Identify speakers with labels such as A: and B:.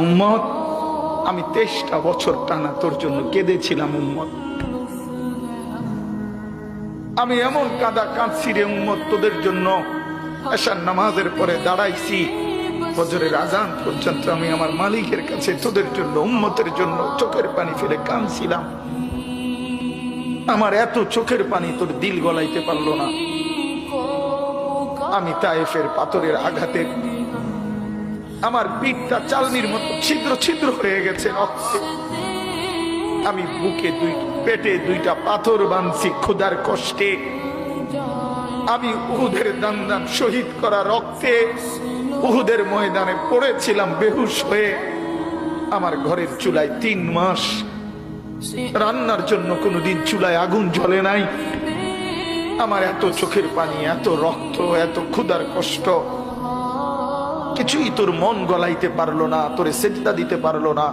A: উম্মত, আমি 23টা বছর টানা তোর জন্য কেঁদেছিলাম উম্মত। আমি এমন কাঁদা কাঁদছি রে উম্মত তোদের জন্য। এশার নামাজের পরে দাঁড়াইছি, ফজরের আজান পর্যন্ত আমি আমার মালিকের কাছে তোদের জন্য, উম্মতের জন্য চোখের পানি ফেলে কাঁদছিলাম। আমার এত চোখের পানি তোর দিল গলাইতে পারলো না। আমি তায়েফের পাথরের আঘাতে আমার পিঠটা চালনির মতো ছিদ্র ছিদ্র হয়ে গেছে রক্তে। আমি বুকে পেটে 2টা পাথর বাঁধছি ক্ষুধার কষ্টে। আমি উহুদের দান শহীদ করা রক্তে উহুদের ময়দানে পড়েছিলাম বেহুশ হয়ে। আমার ঘরের চুলায় 3 মাস রান্নার জন্য কোনোদিন চুলায় আগুন জ্বলে নাই। আমার এত চোখের পানি, এত রক্ত, এত ক্ষুধার কষ্ট, কিছুই তোর মন গলাইতে পারলো না, তোরে সেজদা দিতে পারলো না।